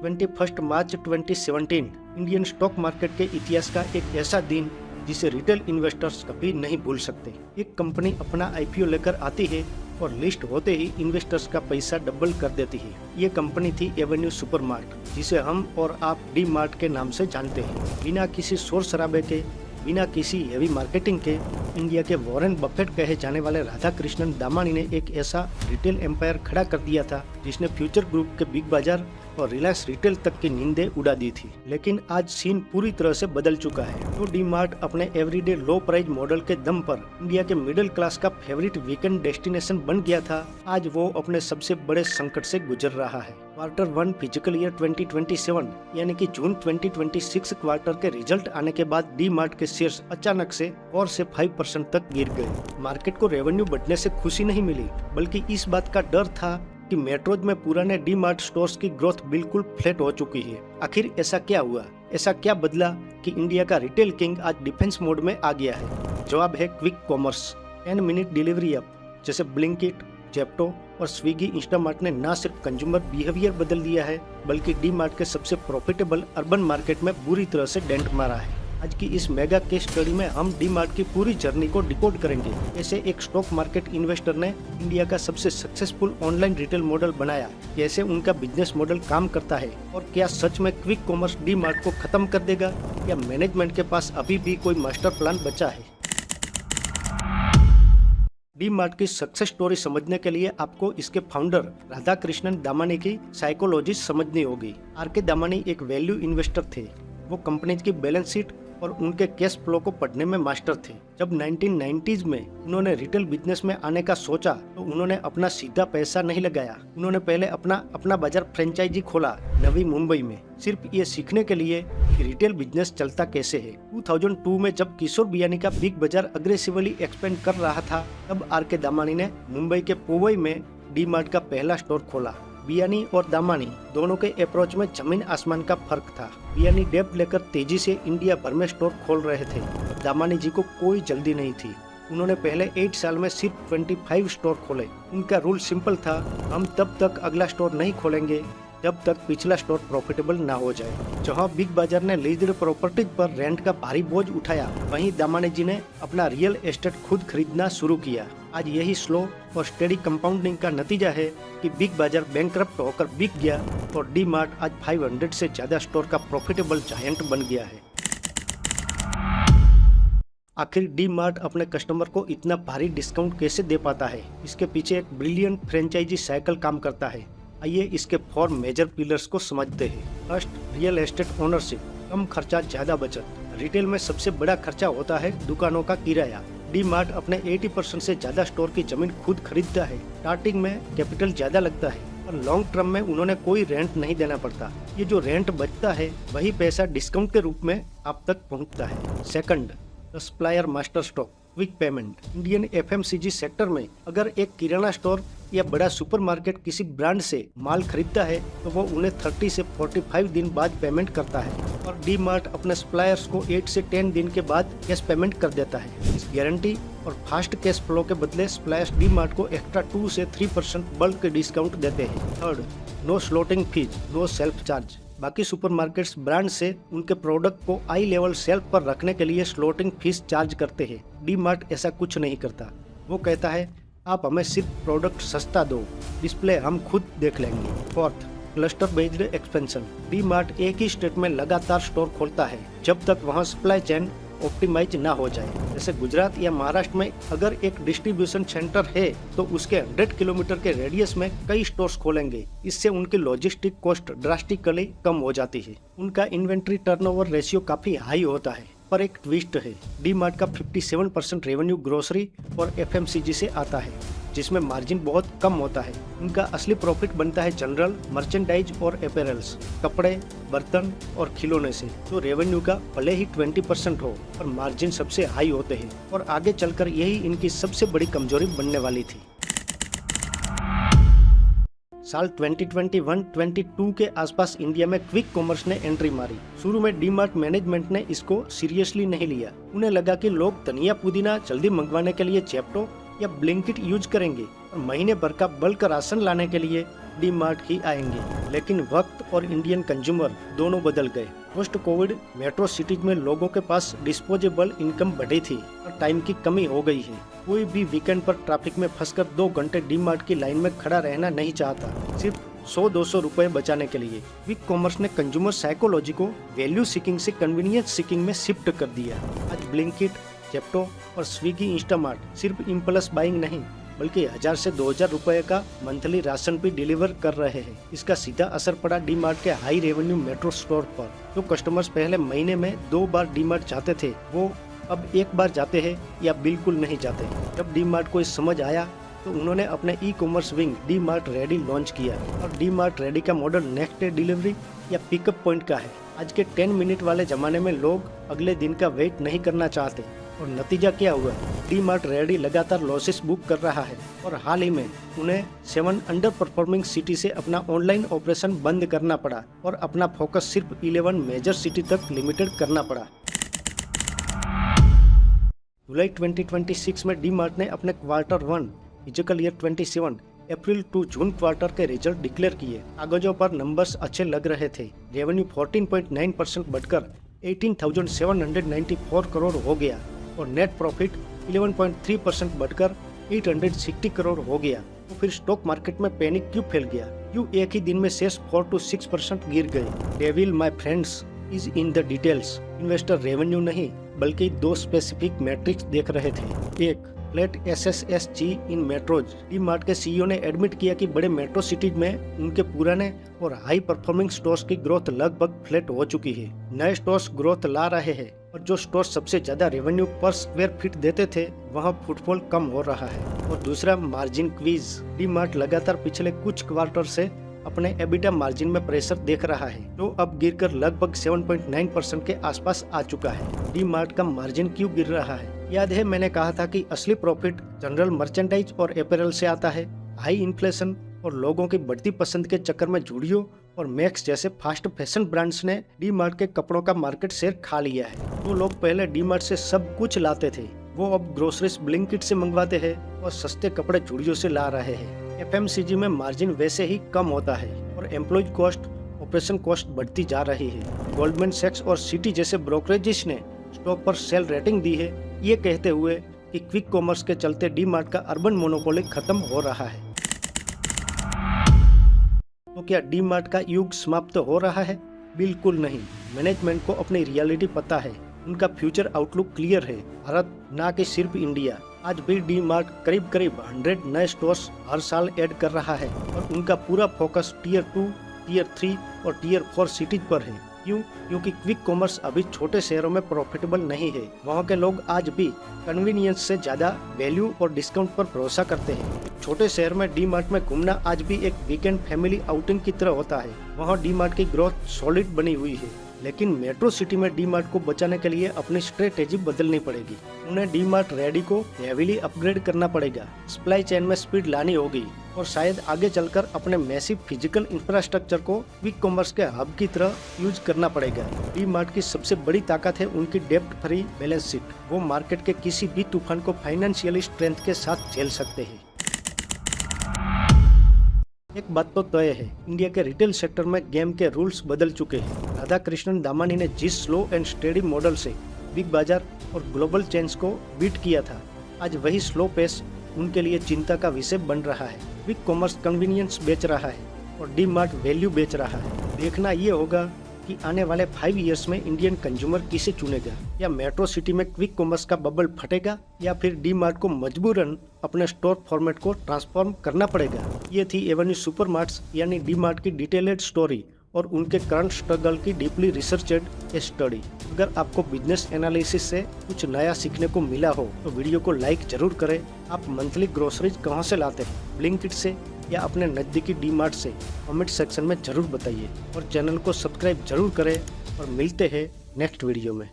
21 मार्च 2017 Indian stock market के इतिहास का एक ऐसा दिन जिसे रिटेल इन्वेस्टर्स कभी नहीं भूल सकते। एक कंपनी अपना आईपीओ लेकर आती है और लिस्ट होते ही इन्वेस्टर्स का पैसा डबल कर देती है। ये कंपनी थी एवेन्यू सुपरमार्ट, जिसे हम और आप डी मार्ट के नाम से जानते हैं। बिना किसी शोर शराबे के, बिना किसी हेवी मार्केटिंग के, इंडिया के वॉरेन बफेट कहे जाने वाले राधा कृष्णन दामानी ने एक ऐसा रिटेल एम्पायर खड़ा कर दिया था जिसने फ्यूचर ग्रुप के बिग बाजार और रिलायंस रिटेल तक की नींदें उड़ा दी थी। लेकिन आज सीन पूरी तरह से बदल चुका है। तो डी मार्ट अपने एवरीडे लो प्राइस मॉडल के दम पर इंडिया के मिडिल क्लास का फेवरेट वीकेंड डेस्टिनेशन बन गया था, आज वो अपने सबसे बड़े संकट से गुजर रहा है। Q1 फिजिकल ईयर 2027 यानी कि जून 2026 क्वार्टर के रिजल्ट आने के बाद डी मार्ट के शेयर्स अचानक से 4 से 5% तक गिर गए। मार्केट को रेवेन्यू बढ़ने से खुशी नहीं मिली, बल्कि इस बात का डर था कि मेट्रोज में पुराने डी मार्ट स्टोर्स की ग्रोथ बिल्कुल फ्लैट हो चुकी है। आखिर ऐसा क्या हुआ, ऐसा क्या बदला कि इंडिया का रिटेल किंग आज डिफेंस मोड में आ गया है? जवाब है quick commerce. 10 minute delivery app जैसे ब्लिंकिट, जेप्टो और स्विगी, इंस्टामार्ट ने न सिर्फ कंज्यूमर बिहेवियर बदल दिया है, बल्कि डी मार्ट के सबसे प्रॉफिटेबल अर्बन मार्केट में बुरी तरह से डेंट मारा है। आज की इस मेगा केस स्टडी में हम डी मार्ट की पूरी जर्नी को डिकोड करेंगे। कैसे एक स्टॉक मार्केट इन्वेस्टर ने इंडिया का सबसे सक्सेसफुल ऑनलाइन रिटेल मॉडल बनाया, कैसे उनका बिजनेस मॉडल काम करता है, और क्या सच में क्विक कॉमर्स डी मार्ट को खत्म कर देगा या मैनेजमेंट के पास अभी भी कोई मास्टर प्लान बचा है। डी मार्ट की सक्सेस स्टोरी समझने के लिए आपको इसके फाउंडर राधा कृष्णन दामानी की साइकोलॉजी समझनी होगी। आर.के. दामानी एक वैल्यू इन्वेस्टर थे। वो कंपनी की बैलेंस शीट और उनके कैश फ्लो को पढ़ने में मास्टर थे। जब 1990s में उन्होंने रिटेल बिजनेस में आने का सोचा तो उन्होंने अपना सीधा पैसा नहीं लगाया। उन्होंने पहले अपना बाजार फ्रेंचाइजी खोला नवी मुंबई में, सिर्फ ये सीखने के लिए कि रिटेल बिजनेस चलता कैसे है। 2002 में जब किशोर बियानी का बिग बाजार अग्रेसिवली एक्सपेंड कर रहा था, तब आर.के. दामानी ने मुंबई के पोवई में डी मार्ट का पहला स्टोर खोला। बियानी और दामानी दोनों के अप्रोच में जमीन आसमान का फर्क था। बियानी डेब्ट लेकर तेजी से इंडिया भर में स्टोर खोल रहे थे। दामानी जी को कोई जल्दी नहीं थी। उन्होंने पहले 8 साल में सिर्फ 25 स्टोर खोले। उनका रूल सिंपल था, हम तब तक अगला स्टोर नहीं खोलेंगे जब तक पिछला स्टोर प्रॉफिटेबल ना हो जाए। जहां बिग बाजार ने लीज्ड प्रॉपर्टीज पर रेंट का भारी बोझ उठाया, वहीं दामानी जी ने अपना रियल एस्टेट खुद खरीदना शुरू किया। आज यही स्लो और स्टेडी कंपाउंडिंग का नतीजा है कि बिग बाजार बैंकरप्ट होकर बिक गया और डी मार्ट आज 500 से ज्यादा स्टोर का प्रॉफिटेबल जायंट बन गया है। आखिर डी मार्ट अपने कस्टमर को इतना भारी डिस्काउंट कैसे दे पाता है? इसके पीछे एक ब्रिलियंट फ्रेंचाइजी साइकिल काम करता है। आइए इसके 4 मेजर पिलर्स को समझते हैं। First, real estate ownership. कम खर्चा ज्यादा बचत। रिटेल में सबसे बड़ा खर्चा होता है दुकानों का किराया। डी मार्ट अपने 80% से ज्यादा स्टोर की जमीन खुद खरीदता है। स्टार्टिंग में कैपिटल ज्यादा लगता है और लॉन्ग टर्म में उन्होंने कोई रेंट नहीं देना पड़ता। ये जो रेंट बचता है वही पैसा डिस्काउंट के रूप में आप तक पहुंचता है। Second, supplier master stock quick payment. Indian FMCG sector में अगर एक किराना स्टोर या बड़ा सुपरमार्केट किसी ब्रांड से माल खरीदता है तो वो उन्हें 30 से 45 दिन बाद पेमेंट करता है, और डी मार्ट अपने सप्लायर्स को 8 से 10 दिन के बाद कैश पेमेंट कर देता है। इस गारंटी और फास्ट कैश फ्लो के बदले सप्लायर्स डी मार्ट को एक्स्ट्रा 2 से 3% बल्क डिस्काउंट देते हैं। Third, no slotting fees, no shelf charge. बाकी सुपरमार्केट्स ब्रांड से उनके प्रोडक्ट को आई लेवल शेल्फ पर रखने के लिए स्लॉटिंग फीस चार्ज करते हैं। डी मार्ट ऐसा कुछ नहीं करता। वो कहता है आप हमें सिर्फ प्रोडक्ट सस्ता दो, डिस्प्ले हम खुद देख लेंगे। Fourth, cluster based expansion. D mart एक ही स्टेट में लगातार स्टोर खोलता है जब तक वहां सप्लाई चेन ऑप्टिमाइज ना हो जाए। जैसे गुजरात या महाराष्ट्र में अगर एक डिस्ट्रीब्यूशन सेंटर है तो उसके 100 किलोमीटर के रेडियस में कई स्टोर्स खोलेंगे। इससे उनकी लॉजिस्टिक कॉस्ट ड्रास्टिकली कम हो जाती है। उनका इन्वेंट्री टर्नओवर रेशियो काफी हाई होता है। पर एक ट्विस्ट है, डी मार्ट का 57% रेवेन्यू ग्रोसरी और एफएमसीजी से आता है, जिसमें मार्जिन बहुत कम होता है। उनका असली प्रॉफिट बनता है जनरल मर्चेंडाइज और अपैरल्स, कपड़े, बर्तन और खिलौने से। तो रेवेन्यू का भले ही 20% हो पर मार्जिन सबसे हाई होते हैं, और आगे चलकर यही इनकी सबसे बड़ी कमजोरी बनने वाली थी। साल 2021-22 के आसपास इंडिया में क्विक कॉमर्स ने एंट्री मारी। शुरू में डी मार्ट मैनेजमेंट ने इसको सीरियसली नहीं लिया। उन्हें लगा कि लोग धनिया पुदीना जल्दी मंगवाने के लिए जेप्टो या ब्लिंकिट यूज करेंगे और महीने भर का बल्क राशन लाने के लिए डी मार्ट ही आएंगे। लेकिन वक्त और इंडियन कंज्यूमर दोनों बदल गए। पोस्ट कोविड मेट्रो सिटीज में लोगों के पास डिस्पोजेबल इनकम बढ़ी थी और टाइम की कमी हो गई है। कोई भी वीकेंड पर ट्रैफिक में फंसकर 2 घंटे डी मार्ट की लाइन में खड़ा रहना नहीं चाहता, सिर्फ 100-200 रुपए बचाने के लिए। क्विक कॉमर्स ने कंज्यूमर साइकोलॉजी को वैल्यू सीकिंग से कन्वीनियंस सीकिंग में शिफ्ट कर दिया। आज ब्लिंकिट, जेप्टो और स्विगी, इंस्टामार्ट सिर्फ इम्पल्स बाइंग नहीं बल्कि 1000 से 2000 रुपए का मंथली राशन भी डिलीवर कर रहे हैं। इसका सीधा असर पड़ा डी मार्ट के हाई रेवेन्यू मेट्रो स्टोर पर। जो कस्टमर्स पहले महीने में 2 बार डी मार्ट जाते थे, वो अब 1 बार जाते हैं या बिल्कुल नहीं जाते। जब डी मार्ट को इस समझ आया तो उन्होंने अपने e commerce wing D mart ready launch किया। और डी मार्ट रेडी का मॉडल नेक्स्ट डे डिलीवरी या पिकअप पॉइंट का है। आज के 10 मिनट वाले जमाने में लोग अगले दिन का वेट नहीं करना चाहते और नतीजा क्या हुआ? डी मार्ट रेडी लगातार लॉसेस बुक कर रहा है और हाल ही में उन्हें 7 अंडर परफॉर्मिंग सिटी से अपना ऑनलाइन ऑपरेशन बंद करना पड़ा और अपना फोकस सिर्फ 11 मेजर सिटी तक लिमिटेड करना पड़ा। जुलाई 2026 में डी मार्ट ने अपने quarter 1 physical year 27 April to June quarter के रिजल्ट डिक्लेयर किए। कागजों पर नंबर्स अच्छे लग रहे थे। रेवेन्यू 14.9% बढ़कर 18,794 करोड़ हो गया और नेट प्रॉफिट 11.3% बढ़कर 860 करोड़ हो गया। तो फिर स्टॉक मार्केट में पैनिक क्यों फैल गया? क्यों एक ही दिन में शेयर्स 4 to 6% गिर गए? Devil my friends is in the details. Investor revenue नहीं बल्कि 2 स्पेसिफिक मैट्रिक्स देख रहे थे। एक, फ्लैट SSSG इन मेट्रोज। डी मार्ट के CEO ने एडमिट किया कि बड़े मेट्रो सिटीज में उनके पुराने और हाई परफॉर्मिंग स्टोर्स की ग्रोथ लगभग फ्लैट हो चुकी है। नए स्टोर्स ग्रोथ ला रहे हैं और जो स्टोर्स सबसे ज्यादा रेवेन्यू पर स्क्वायर फीट देते थे वहाँ फुटफॉल कम हो रहा है। और दूसरा, मार्जिन क्वीज। डी मार्ट लगातार पिछले कुछ क्वार्टर से अपने एबिटा मार्जिन में प्रेशर देख रहा है, जो अब गिरकर लगभग 7.9% के आसपास आ चुका है। डी मार्ट का मार्जिन क्यों गिर रहा है? याद है मैंने कहा था कि असली प्रॉफिट जनरल मर्चेंडाइज और अपैरल से आता है। हाई इन्फ्लेशन और लोगों की बढ़ती पसंद के चक्कर में जूडियो और मैक्स जैसे फास्ट फैशन ब्रांड्स ने डी मार्ट के कपड़ों का मार्केट शेयर खा लिया है। तो लोग पहले डी मार्ट से सब कुछ लाते थे, वो अब ग्रोसरीज ब्लिंकिट से मंगवाते हैं और सस्ते कपड़े जूडियो से ला रहे हैं। FMCG में मार्जिन वैसे ही कम होता है और एम्प्लॉय कॉस्ट, ऑपरेशन कॉस्ट बढ़ती जा रही है। गोल्डमैन सैक्स और सिटी जैसे ब्रोकरेजेस ने स्टॉक पर सेल रेटिंग दी है, ये कहते हुए कि क्विक कॉमर्स के चलते डी मार्ट का अर्बन मोनोपोली खत्म हो रहा है। तो क्या डी मार्ट का युग समाप्त हो रहा है? बिल्कुल नहीं। मैनेजमेंट को अपनी रियलिटी पता है, उनका फ्यूचर आउटलुक क्लियर है। भारत ना कि सिर्फ इंडिया। आज भी डी मार्ट करीब 100 नए स्टोर्स हर साल ऐड कर रहा है और उनका पूरा फोकस टियर 2, टियर 3 और टियर 4 सिटीज पर है। क्यों? क्योंकि क्विक कॉमर्स अभी छोटे शहरों में प्रॉफिटेबल नहीं है। वहाँ के लोग आज भी कन्वीनियंस से ज्यादा वैल्यू और डिस्काउंट पर भरोसा करते हैं। छोटे शहर में डी मार्ट में घूमना आज भी एक वीकेंड फैमिली आउटिंग की तरह होता है। वहाँ डी मार्ट की ग्रोथ सॉलिड बनी हुई है। लेकिन मेट्रो सिटी में डी मार्ट को बचाने के लिए अपनी स्ट्रेटेजी बदलनी पड़ेगी। उन्हें डी मार्ट रेडी को हेवीली अपग्रेड करना पड़ेगा, सप्लाई चेन में स्पीड लानी होगी और शायद आगे चलकर अपने मैसिव फिजिकल इंफ्रास्ट्रक्चर को क्विक कॉमर्स के हब की तरह यूज करना पड़ेगा। डी मार्ट की सबसे बड़ी ताकत है उनकी डेब्ट फ्री बैलेंस शीट। वो मार्केट के किसी भी तूफान को फाइनेंशियली स्ट्रेंथ के साथ झेल सकते हैं। एक बात तो तय है, इंडिया के रिटेल सेक्टर में गेम के रूल्स बदल चुके हैं। राधा कृष्णन दामानी ने जिस स्लो एंड स्टेडी मॉडल से बिग बाजार और ग्लोबल चेन्स को बीट किया था, आज वही स्लो पेस उनके लिए चिंता का विषय बन रहा है। क्विक कॉमर्स कन्वीनियंस बेच रहा है और डी मार्ट वैल्यू बेच रहा है। देखना ये होगा कि आने वाले 5 इयर्स में इंडियन कंज्यूमर किसे चुनेगा। या मेट्रो सिटी में क्विक कॉमर्स का बबल फटेगा या फिर डी मार्ट को मजबूरन अपने स्टोर फॉर्मेट को ट्रांसफॉर्म करना पड़ेगा। ये थी एवेन्यू सुपरमार्ट्स यानी डी मार्ट की डिटेल्ड स्टोरी और उनके करंट स्ट्रगल की डीपली रिसर्चेड स्टडी। अगर आपको बिजनेस एनालिसिस से कुछ नया सीखने को मिला हो तो वीडियो को लाइक जरूर करें। आप मंथली ग्रोसरीज कहाँ से लाते हैं, ब्लिंकिट से या अपने नज़दीकी डी मार्ट से? कमेंट सेक्शन में जरूर बताइए और चैनल को सब्सक्राइब जरूर करें और मिलते हैं नेक्स्ट वीडियो में।